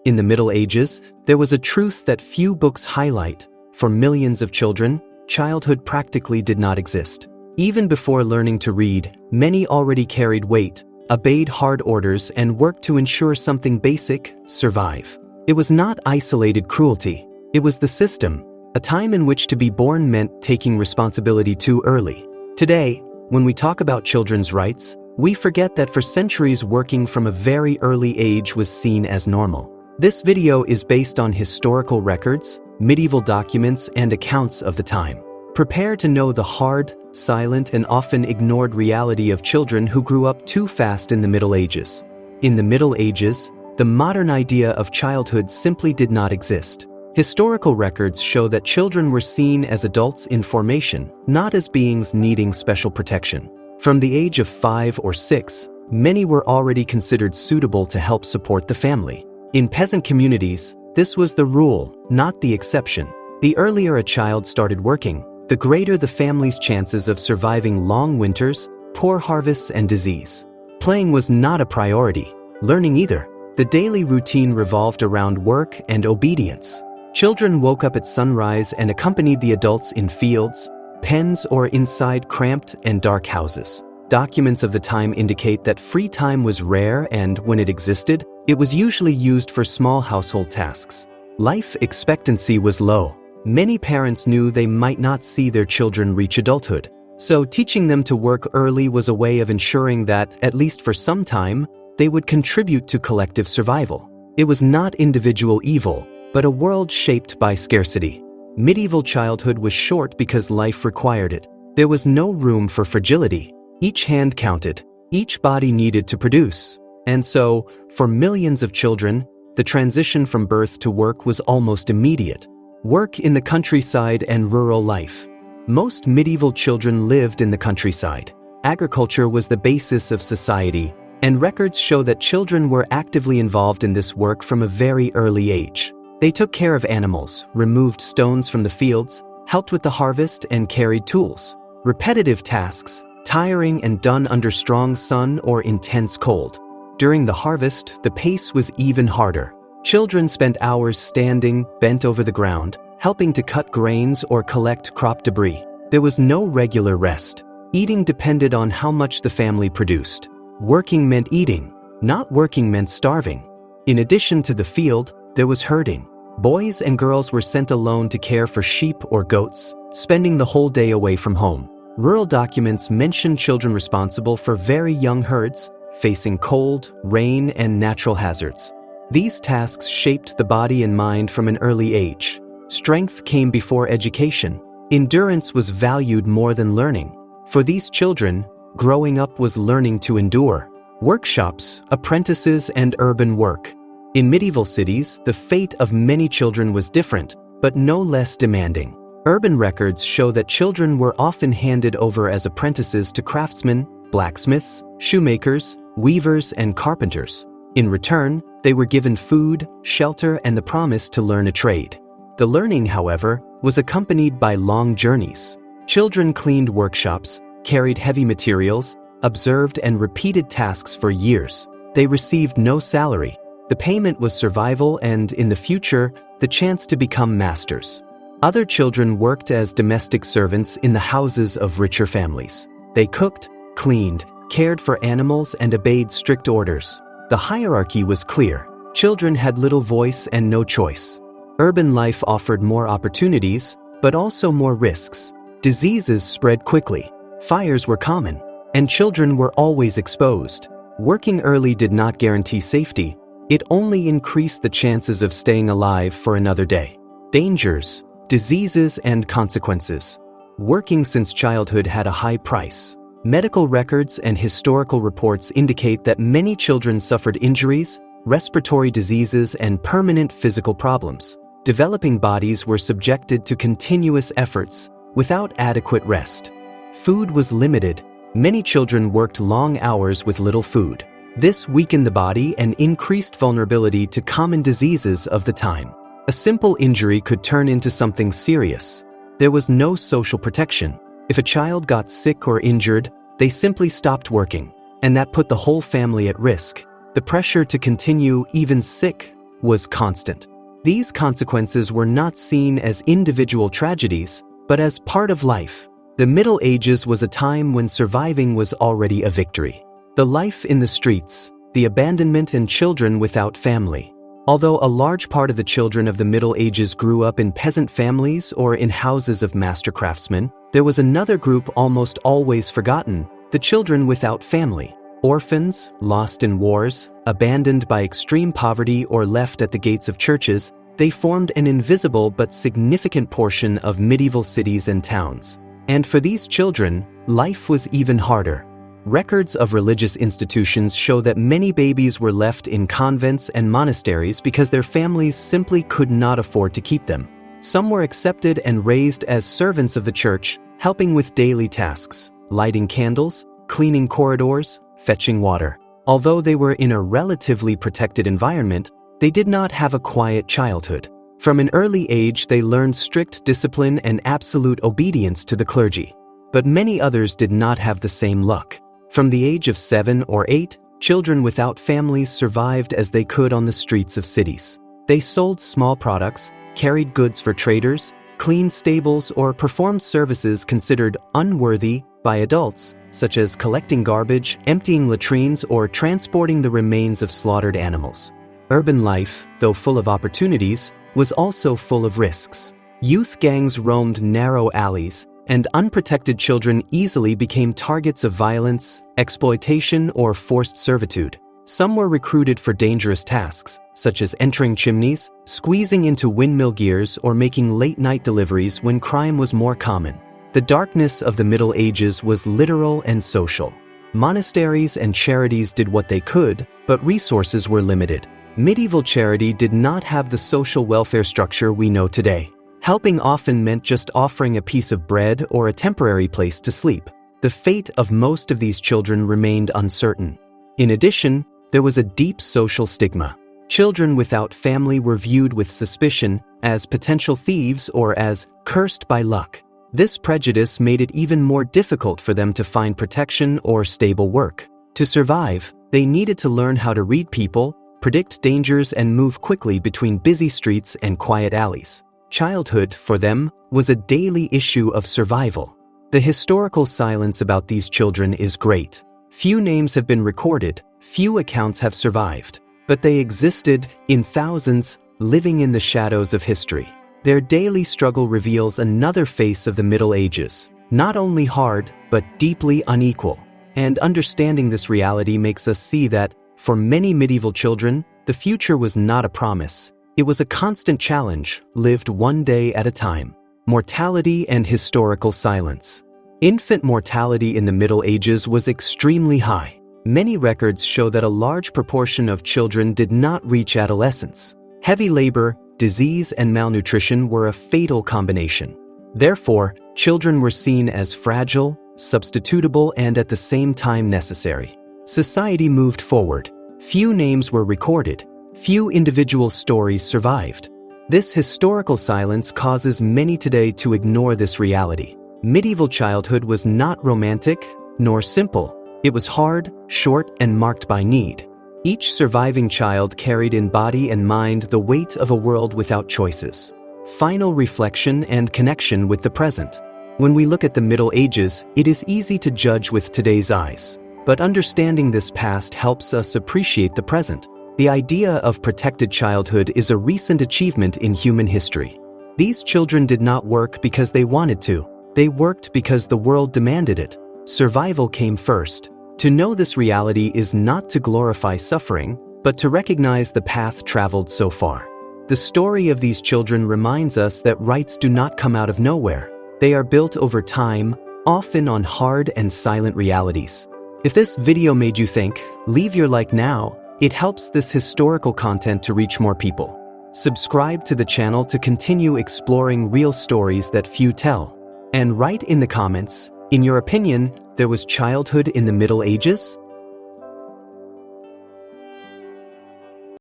In the Middle Ages, there was a truth that few books highlight. For millions of children, childhood practically did not exist. Even before learning to read, many already carried weight, obeyed hard orders, and worked to ensure something basic: survive. It was not isolated cruelty. It was the system. A time in which to be born meant taking responsibility too early. Today, when we talk about children's rights, we forget that for centuries working from a very early age was seen as normal. This video is based on historical records, medieval documents, and accounts of the time. Prepare to know the hard, silent, and often ignored reality of children who grew up too fast in the Middle Ages. In the Middle Ages, the modern idea of childhood simply did not exist. Historical records show that children were seen as adults in formation, not as beings needing special protection. From the age of 5 or 6, many were already considered suitable to help support the family. In peasant communities, this was the rule, not the exception. The earlier a child started working, the greater the family's chances of surviving long winters, poor harvests, and disease. Playing was not a priority, learning either. The daily routine revolved around work and obedience. Children woke up at sunrise and accompanied the adults in fields, pens, or inside cramped and dark houses. Documents of the time indicate that free time was rare, and when it existed, it was usually used for small household tasks. Life expectancy was low. Many parents knew they might not see their children reach adulthood, so teaching them to work early was a way of ensuring that, at least for some time, they would contribute to collective survival. It was not individual evil, but a world shaped by scarcity. Medieval childhood was short because life required it. There was no room for fragility. Each hand counted. Each body needed to produce. And so, for millions of children, the transition from birth to work was almost immediate. Work in the countryside and rural life. Most medieval children lived in the countryside. Agriculture was the basis of society, and records show that children were actively involved in this work from a very early age. They took care of animals, removed stones from the fields, helped with the harvest, and carried tools. Repetitive tasks, tiring and done under strong sun or intense cold. During the harvest, the pace was even harder. Children spent hours standing, bent over the ground, helping to cut grains or collect crop debris. There was no regular rest. Eating depended on how much the family produced. Working meant eating. Not working meant starving. In addition to the field, there was herding. Boys and girls were sent alone to care for sheep or goats, spending the whole day away from home. Rural documents mention children responsible for very young herds, facing cold, rain, and natural hazards. These tasks shaped the body and mind from an early age. Strength came before education. Endurance was valued more than learning. For these children, growing up was learning to endure. Workshops, apprentices, and urban work. In medieval cities, the fate of many children was different, but no less demanding. Urban records show that children were often handed over as apprentices to craftsmen, blacksmiths, shoemakers, weavers, and carpenters. In return, they were given food, shelter, and the promise to learn a trade. The learning, however, was accompanied by long journeys. Children cleaned workshops, carried heavy materials, observed and repeated tasks for years. They received no salary. The payment was survival and, in the future, the chance to become masters. Other children worked as domestic servants in the houses of richer families. They cooked, cleaned, cared for animals, and obeyed strict orders. The hierarchy was clear. Children had little voice and no choice. Urban life offered more opportunities, but also more risks. Diseases spread quickly. Fires were common, and children were always exposed. Working early did not guarantee safety. It only increased the chances of staying alive for another day. Dangers, diseases, and consequences. Working since childhood had a high price. Medical records and historical reports indicate that many children suffered injuries, respiratory diseases, and permanent physical problems. Developing bodies were subjected to continuous efforts without adequate rest. Food was limited. Many children worked long hours with little food. This weakened the body and increased vulnerability to common diseases of the time. A simple injury could turn into something serious. There was no social protection. If a child got sick or injured, they simply stopped working, and that put the whole family at risk. The pressure to continue, even sick, was constant. These consequences were not seen as individual tragedies, but as part of life. The Middle Ages was a time when surviving was already a victory. The life in the streets, the abandonment and children without family. Although a large part of the children of the Middle Ages grew up in peasant families or in houses of master craftsmen, there was another group almost always forgotten, the children without family. Orphans, lost in wars, abandoned by extreme poverty or left at the gates of churches, they formed an invisible but significant portion of medieval cities and towns. And for these children, life was even harder. Records of religious institutions show that many babies were left in convents and monasteries because their families simply could not afford to keep them. Some were accepted and raised as servants of the church, helping with daily tasks, lighting candles, cleaning corridors, fetching water. Although they were in a relatively protected environment, they did not have a quiet childhood. From an early age, they learned strict discipline and absolute obedience to the clergy. But many others did not have the same luck. From the age of 7 or 8, children without families survived as they could on the streets of cities. They sold small products, carried goods for traders, cleaned stables, or performed services considered unworthy by adults, such as collecting garbage, emptying latrines, or transporting the remains of slaughtered animals. Urban life, though full of opportunities, was also full of risks. Youth gangs roamed narrow alleys, and unprotected children easily became targets of violence, exploitation, or forced servitude. Some were recruited for dangerous tasks, such as entering chimneys, squeezing into windmill gears, or making late-night deliveries when crime was more common. The darkness of the Middle Ages was literal and social. Monasteries and charities did what they could, but resources were limited. Medieval charity did not have the social welfare structure we know today. Helping often meant just offering a piece of bread or a temporary place to sleep. The fate of most of these children remained uncertain. In addition, there was a deep social stigma. Children without family were viewed with suspicion, as potential thieves or as cursed by luck. This prejudice made it even more difficult for them to find protection or stable work. To survive, they needed to learn how to read people, predict dangers, and move quickly between busy streets and quiet alleys. Childhood, for them, was a daily issue of survival. The historical silence about these children is great. Few names have been recorded, few accounts have survived, but they existed in thousands, living in the shadows of history. Their daily struggle reveals another face of the Middle Ages, not only hard, but deeply unequal. And understanding this reality makes us see that, for many medieval children, the future was not a promise. It was a constant challenge, lived one day at a time. Mortality and historical silence. Infant mortality in the Middle Ages was extremely high. Many records show that a large proportion of children did not reach adolescence. Heavy labor, disease, and malnutrition were a fatal combination. Therefore, children were seen as fragile, substitutable, and at the same time necessary. Society moved forward. Few names were recorded. Few individual stories survived. This historical silence causes many today to ignore this reality. Medieval childhood was not romantic nor simple. It was hard, short, and marked by need. Each surviving child carried in body and mind the weight of a world without choices. Final reflection and connection with the present. When we look at the Middle Ages, it is easy to judge with today's eyes. But understanding this past helps us appreciate the present. The idea of protected childhood is a recent achievement in human history. These children did not work because they wanted to. They worked because the world demanded it. Survival came first. To know this reality is not to glorify suffering, but to recognize the path traveled so far. The story of these children reminds us that rights do not come out of nowhere. They are built over time, often on hard and silent realities. If this video made you think, leave your like now. It helps this historical content to reach more people. Subscribe to the channel to continue exploring real stories that few tell. And write in the comments, in your opinion, there was childhood in the Middle Ages?